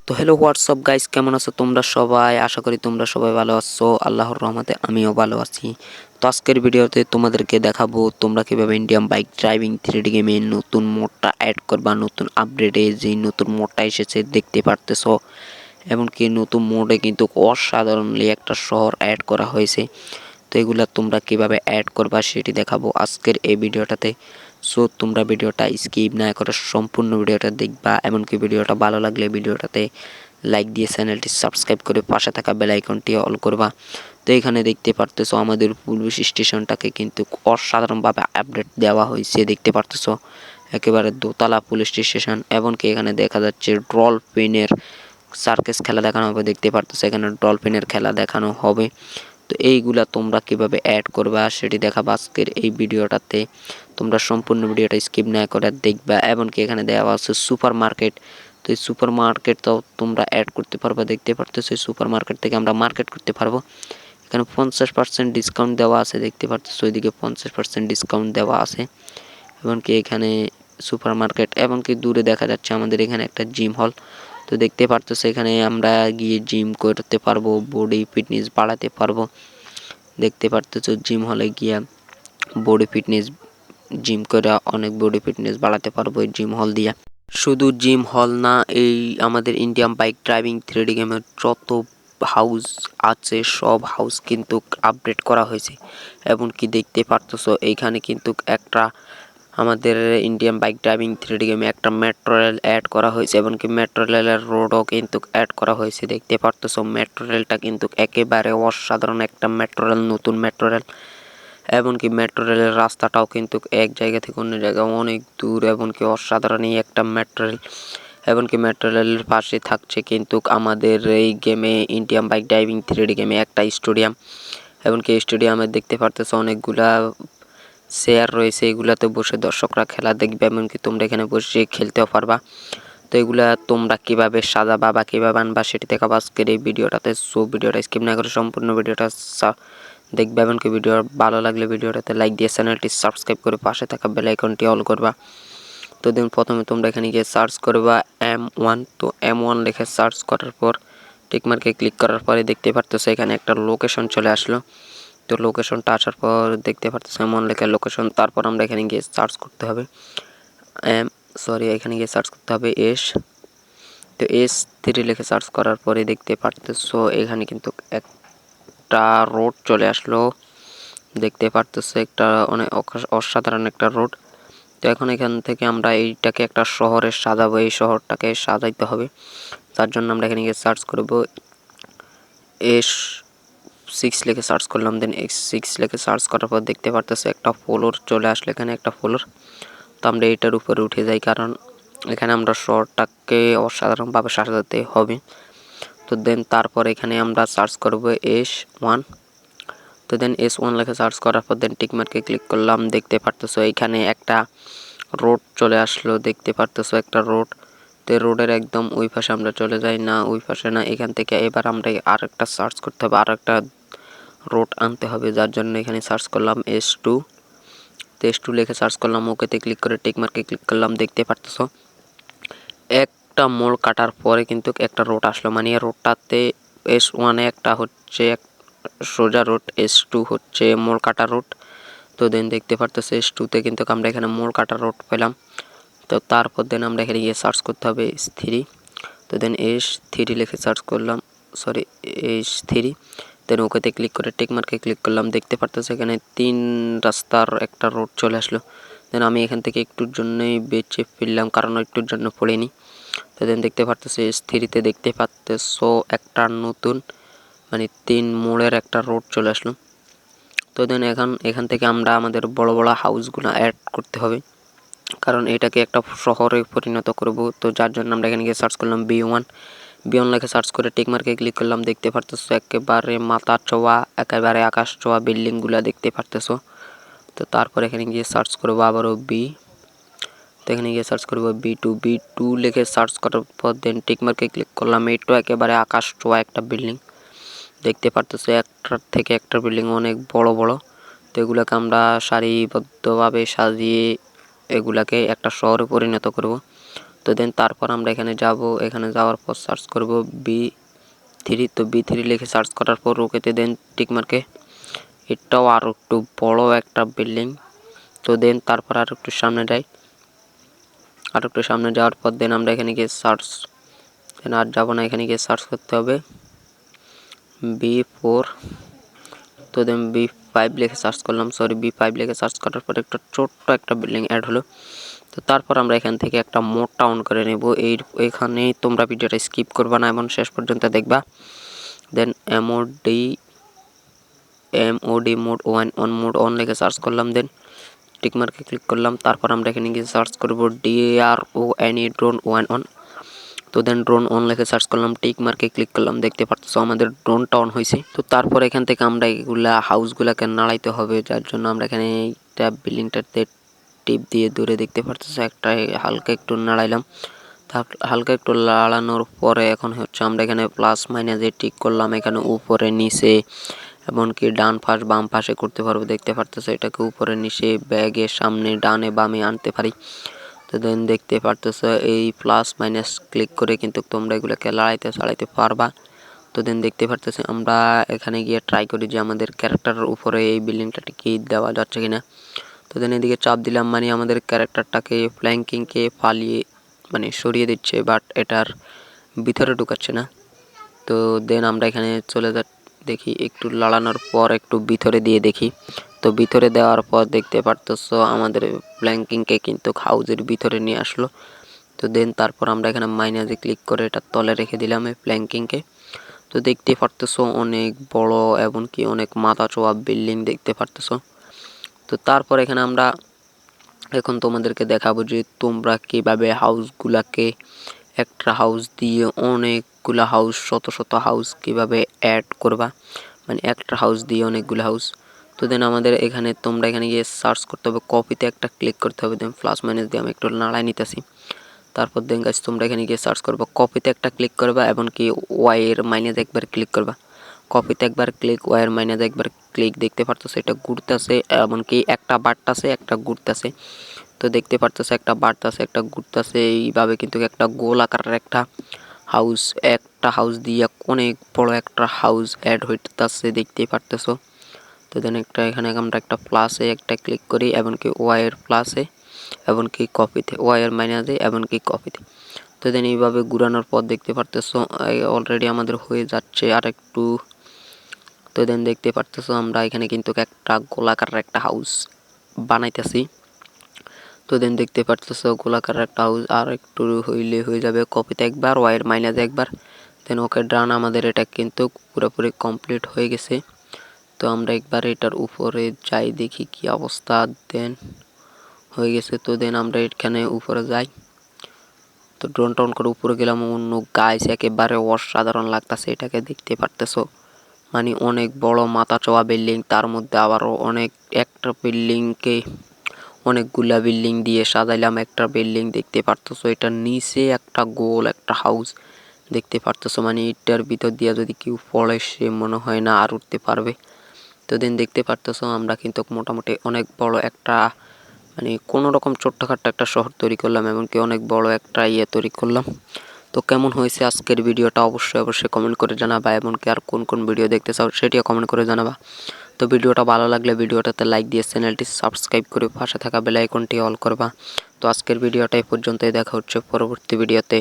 তো hello WhatsApp guys, কেমন আছো তোমরা সবাই? আশা করি তোমরা সবাই ভালো আছো। আল্লাহর রহমতে আমিও ভালো আছি। তো আজকের ভিডিওতে তোমাদেরকে দেখাবো তোমরা কিভাবে ইন্ডিয়ান বাইক ড্রাইভিং 3D গেমে নতুন মোডটা অ্যাড করবা। নতুন আপডেটে যে নতুন মোডটা এসেছে দেখতে পারতেছো, এমনকি নতুন মোডে কিন্তু অসাধারণলি একটা শহর অ্যাড করা হয়েছে। তো এগুলা তোমরা কিভাবে অ্যাড করবা সেটি দেখাবো আজকের এই ভিডিওটাতে। সো তোমরা ভিডিওটা স্কিপ না করে সম্পূর্ণ ভিডিওটা দেখবা। এমনকি ভিডিওটা ভালো লাগলে ভিডিওটাতে লাইক দিয়ে চ্যানেলটি সাবস্ক্রাইব করে পাশে থাকা বেল আইকনটি অল করবা। তো এখানে দেখতে পারতেছো আমাদের পুলিশ স্টেশনটাকে কিন্তু অসাধারণভাবে আপডেট দেওয়া হয়েছে। দেখতে পারতেছো একেবারে দোতলা পুলিশ স্টেশন। এমনকি এখানে দেখা যাচ্ছে ডলফিনের সার্কাস খেলা দেখানো হবে। দেখতে পারতেছো এখানে ডলফিনের খেলা দেখানো হবে। তো এইগুলা তোমরা কিভাবে অ্যাড করবা সেটি দেখাবো আজকের এই ভিডিওটাতে। তোমরা সম্পূর্ণ ভিডিওটা স্কিপ না করে দেখবা। এমনকি এখানে দেওয়া আছে সুপার মার্কেট। তো এই সুপার মার্কেটটাও তোমরা অ্যাড করতে পারবা। দেখতে পারতেছো এই সুপার মার্কেট থেকে আমরা মার্কেট করতে পারবো। এখানে 50% ডিসকাউন্ট দেওয়া আছে। দেখতে পারতেছো ওইদিকে 50% ডিসকাউন্ট দেওয়া আছে। এমনকি এখানে সুপার মার্কেট, এমনকি দূরে দেখা যাচ্ছে আমাদের এখানে একটা জিম হল। তো দেখতে পারতেছো এখানে আমরা গিয়ে জিম করতে পারবো, বডি ফিটনেস বাড়াতে পারবো। দেখতে পারতেছো জিম হলে গিয়া বডি ফিটনেস জিম করে অনেক বডি ফিটনেস বাড়াতে পারবো এই জিম হল দিয়া। শুধু জিম হল না, এই আমাদের ইন্ডিয়ান বাইক ড্রাইভিং 3D গেমের যত হাউস আছে সব হাউস কিন্তু আপডেট করা হয়েছে। এমনকি দেখতে পারতেছো এইখানে কিন্তু একটা আমাদের ইন্ডিয়ান বাইক ড্রাইভিং 3D গেমে একটা মেট্রো রেল অ্যাড করা হয়েছে। এমনকি মেট্রো রেলের রোডও কিন্তু অ্যাড করা হয়েছে। দেখতে পারতেছো মেট্রো রেলটা কিন্তু একেবারে অসাধারণ একটা মেট্রো রেল, নতুন মেট্রো রেল। এমনকি মেট্রো রেলের রাস্তাটাও কিন্তু এক জায়গা থেকে অন্য জায়গায় অনেক দূর, এমনকি অসাধারণই একটা মেট্রো রেল। এমনকি মেট্রো রেলের পাশে থাকছে কিন্তু আমাদের এই গেমে ইন্ডিয়ান বাইক ড্রাইভিং 3D গেমে একটা স্টেডিয়াম। এমনকি স্টেডিয়ামে দেখতে পারতেছো অনেকগুলা চেয়ার রয়েছে, এগুলাতে বসে দর্শকরা খেলা দেখবে। এমনকি তোমরা এখানে বসে খেলতেও পারবা। তো এগুলা তোমরা কিভাবে সাজাবা বা কিভাবে আনবা সেটি দেখাবো আজকের এই ভিডিওটাতে। সো ভিডিওটা স্কিপ না করে সম্পূর্ণ ভিডিওটা দেখবে। এমনকি ভিডিও ভালো লাগলে ভিডিওটাতে লাইক দিয়ে চ্যানেলটি সাবস্ক্রাইব করে পাশে থাকা বেল আইকনটি অল করবা। তো দেন প্রথমে তোমরা এখানে গিয়ে সার্চ করবা M1। তো M1 লিখে সার্চ করার পর টিকমার্কে ক্লিক করার পরে দেখতে পারতেছো এখানে একটা লোকেশন চলে আসলো। তো লোকেশনটা আসার পর দেখতে পারতেছো M1 লেখা লোকেশন। তারপর আমরা এখানে গিয়ে সার্চ করতে হবে এখানে গিয়ে সার্চ করতে হবে তো S3 লিখে সার্চ করার পরে দেখতে পারতেছো এখানে কিন্তু একটা রোড চলে আসলো। দেখতে পারতেছো একটা অনেক অসাধারণ একটা রোড। তো এখন এখান থেকে আমরা এইটাকে একটা শহরে সাজাবো, এই শহরটাকে সাজাইতে হবে। তার জন্য আমরা এখানে গিয়ে সার্চ করব S6 লিখে সার্চ করলাম। দেন S6 লিখে সার্চ করার পর দেখতে পারতেছো একটা ফ্লোর চলে আসলো, এখানে একটা ফ্লোর। তো আমরা এটার উপরে উঠে যাই, কারণ এখানে আমরা শহরটাকে অসাধারণভাবে সাজাতে হবে। তো দেন তারপর এখানে আমরা সার্চ করব S1। তো দেন S1 লিখে সার্চ করার পর দেন টিকমার্কে ক্লিক করলাম। দেখতে পারতেছো এখানে একটা রোড চলে আসলো। দেখতে পারতেছো একটা রোড। তো রোডের একদম ওই পাশে আমরা চলে যাই, না ওই পাশে না, এখান থেকে এবার আমরা আরেকটা সার্চ করতে হবে, আরেকটা রোড আনতে হবে। যার জন্য এখানে সার্চ করলাম S2। তো S2 লিখে সার্চ করলাম, ওকেতে ক্লিক করে টিকমার্কে ক্লিক করলাম। দেখতে পারতেছো একটা মোড় কাটার পরে কিন্তু একটা রোড আসলো, মানে রোডটাতে S1 একটা হচ্ছে সোজা রোড, S2 হচ্ছে মোড় কাটা রোড। তো দেন দেখতে পারতেছো S2তে কিন্তু আমরা এখানে মোড় কাটা রোড পেলাম। তো তারপর দেন আমরা এখানে গিয়ে সার্চ করতে হবে S3। তো দেন S3 লিখে সার্চ করলাম, S3। দেন ওকেতে ক্লিক করে টিকমার্কে ক্লিক করলাম। দেখতে পারতেছো এখানে 3 রাস্তার একটা রোড চলে আসলো। দেন আমি এখান থেকে একটুর জন্যই বেঁচে ফিরলাম, কারণ একটুর জন্য পড়িনি। তো দেন দেখতে পারতেছো S3তে দেখতে পারতেছো একটা নতুন মানে 3 মোড়ের একটা রোড চলে আসলো। তো দেন এখান থেকে আমরা আমাদের বড় বড় হাউসগুলো অ্যাড করতে হবে, কারণ এটাকে একটা শহরে পরিণত করব। তো যার জন্য আমরা এখানে গিয়ে সার্চ করলাম B1 লিখে সার্চ করে টিকমার্কে ক্লিক করলাম। দেখতে পারতেছো একেবারে মাথা ছোঁয়া, একেবারে আকাশ ছোঁয়া বিল্ডিংগুলো দেখতে পারতেছো। তো তারপর এখানে গিয়ে সার্চ করবো আবারও তো এখানে গিয়ে সার্চ করবো B2 লিখে সার্চ করার পর দেন টিকমার্কে ক্লিক করলাম। এইটা একেবারে আকাশ ছোঁয়া একটা বিল্ডিং। দেখতে পারতেছো একটার থেকে একটা বিল্ডিং অনেক বড় বড়। তো এগুলোকে আমরা সারিবদ্ধভাবে সাজিয়ে এগুলাকে একটা শহরে পরিণত করব। তো দেন তারপর আমরা এখানে যাব, এখানে যাওয়ার পর সার্চ করব B3। তো B3 লিখে সার্চ করার পর ওকেতে দেন টিক মার্কে। এটাও আর একটু বড় একটা বিল্ডিং। তো দেন তারপর আর একটু সামনে যাই, আর একটু সামনে যাওয়ার পর দেন আমরা এখানে গিয়ে সার্চ, দেন আর যাবো না, এখানে গিয়ে সার্চ করতে হবে B4। তো দেন B5 লিখে সার্চ করলাম, B5 লিখে সার্চ করার পর একটা ছোট্ট একটা বিল্ডিং অ্যাড হলো। তো তারপর আমরা এখান থেকে একটা মোডটা অন করে নেব। এইখানে তোমরা ভিডিওটা স্কিপ করবা না, এমন শেষ পর্যন্ত দেখবা। দেন MOD মোড অন লিখে সার্চ করলাম, দেন টিক মার্কে ক্লিক করলাম। তারপর আমরা এখানে গিয়ে সার্চ করব DRONE ড্রোন 1 অন। তো দেন ড্রোন অন লিখে সার্চ করলাম, টিক মার্কে ক্লিক করলাম। দেখতে পাচ্ছ আমাদের ড্রোনটা অন হয়েছে। তো তারপর এখান থেকে আমরা এগুলা হাউসগুলাকে নাড়াইতে হবে, যার জন্য আমরা এখানে একটা বিল্ডিংটাতে টিপ দিয়ে দূরে দেখতে পাচ্ছ একটা হালকা একটু নাড়াইলাম। হালকা একটু লাড়ানোর পরে এখন হচ্ছে আমরা এখানে প্লাস মাইনাসে টিক করলাম, এখানে উপরে নিচে এমনকি ডান পাশ বাম পাশে করতে পারবো। দেখতে পারতেছো এটাকে উপরে নিচে ব্যাগের সামনে ডানে বামে আনতে পারি। তো দেন দেখতে পারতেছো এই প্লাস মাইনাস ক্লিক করে কিন্তু তোমরা এগুলোকে লড়াইতে চালাইতে পারবা। তো দেন দেখতে পারতেছি আমরা এখানে গিয়ে ট্রাই করি যে আমাদের ক্যারেক্টারের উপরে এই বিল্ডিংটাকে কি দেওয়া যাচ্ছে কিনা। তো দেন এদিকে চাপ দিলাম, মানে আমাদের ক্যারেক্টারটাকে ফ্ল্যাঙ্কিংকে পালিয়ে মানে সরিয়ে দিচ্ছে, বাট এটার ভিতরে ঢুকাচ্ছে না। তো দেন আমরা এখানে চলে দেখি, একটু লাড়ানোর পর একটু ভিতরে দিয়ে দেখি। তো ভিতরে দেওয়ার পর দেখতে পারতেছো আমাদের ফ্ল্যাঙ্কিংকে কিন্তু হাউজের ভিতরে নিয়ে আসলো। তো দেন তারপর আমরা এখানে মাইনাসে ক্লিক করে এটা তলে রেখে দিলাম এই ফ্ল্যাঙ্কিংকে। তো দেখতে পারতেছো অনেক বড় এমনকি অনেক মাথা ছোঁয়া বিল্ডিং দেখতে পারতেছো। তো তারপর এখানে আমরা এখন তোমাদেরকে দেখাবো যে তোমরা কিভাবে হাউসগুলাকে একটা হাউস দিয়ে অনেকগুলা হাউস, শত শত হাউস কিভাবে অ্যাড করবা, মানে একটা হাউস দিয়ে অনেকগুলো হাউস। তো দেন আমাদের এখানে তোমরা এখানে গিয়ে সার্চ করতে হবে, কপিতে একটা ক্লিক করতে হবে, দেন প্লাস মাইনাস দিয়ে আমি একটু নাড়াই নিতেছি। তারপর দেন গাইস তোমরা এখানে গিয়ে সার্চ করবা, কপিতে একটা ক্লিক করবা এমনকি ওয়াইয়ের মাইনাস একবার ক্লিক করবা। কপিতে একবার ক্লিক, ওয়াইয়ের মাইনাস একবার ক্লিক। দেখতে পারতেছে এটা ঘুরতেছে, এমনকি একটা বাড়তেছে একটা ঘুরতেছে। তো দেখতে পারতেছে একটা বাড়তেছে একটা ঘুরতেছে, এইভাবে কিন্তু একটা গোল আকারের একটা হাউস দিয়ে অনেক বড় একটা হাউস অ্যাড হইতেছে দেখতেই পারতেছো। তো দেন এখানে আমরা একটা প্লাসে একটা ক্লিক করি, এমনকি ওয়াইয়ের প্লাসে এমনকি কপিতে, ওয়াইয়ের মাইনাসে এমনকি কপিতে। তো দেন এইভাবে ঘুরানোর পর দেখতে পারতেছো অলরেডি আমাদের হয়ে যাচ্ছে আর একটু। তো দেন দেখতে পারতেছো আমরা এখানে কিন্তু একটা গোলাকারের একটা হাউস বানাইতেছি। তো দেন দেখতে পারতেছো গোলাকার একটা হাউস আর একটু হইলে হয়ে যাবে, কপিতে একবার ওয়াইয়ের মাইনাসে একবার, দেন ওকে ডান। আমাদের এটা কিন্তু পুরোপুরি কমপ্লিট হয়ে গেছে। তো আমরা একবার এটার উপরে যাই দেখি কি অবস্থা। দেন হয়ে গেছে। তো দেন আমরা এখানে উপরে যাই, তো ড্রোন টাউন করে উপরে গেলাম। অন্য গাইস একেবারে অসাধারণ লাগতেছে এটাকে, দেখতে পারতেছো মানে অনেক বড় মাথা চোয়া বিল্ডিং, তার মধ্যে আবারও অনেক একটা বিল্ডিংকে অনেকগুলা বিল্ডিং দিয়ে সাজাইলাম একটা বিল্ডিং। দেখতে পারতেছো এটার নিচে একটা গোল একটা হাউস দেখতে পারতেছো, মানে এটার ভিতর দিয়ে যদি কেউ পড়ে সে মনে হয় না আর উঠতে পারবে। তো দেন দেখতে পারতেছো আমরা কিন্তু মোটামুটি অনেক বড় একটা মানে কোনো রকম ছোট্টখাট্ট একটা শহর তৈরি করলাম, এমনকি অনেক বড় একটা তৈরি করলাম। তো কেমন হয়েছে আজকের ভিডিওটা অবশ্যই কমেন্ট করে জানাবা, এমনকি আর কোন কোন ভিডিও দেখতে চাও সেটিও কমেন্ট করে জানাবা। তো ভিডিওটা ভালো লাগলে ভিডিওটাতে লাইক দিয়ে চ্যানেলটি সাবস্ক্রাইব করে পাশে থাকা বেল আইকনটি অল করবা। তো আজকের ভিডিওটা এই পর্যন্তই, দেখা হচ্ছে পরবর্তী ভিডিওতে।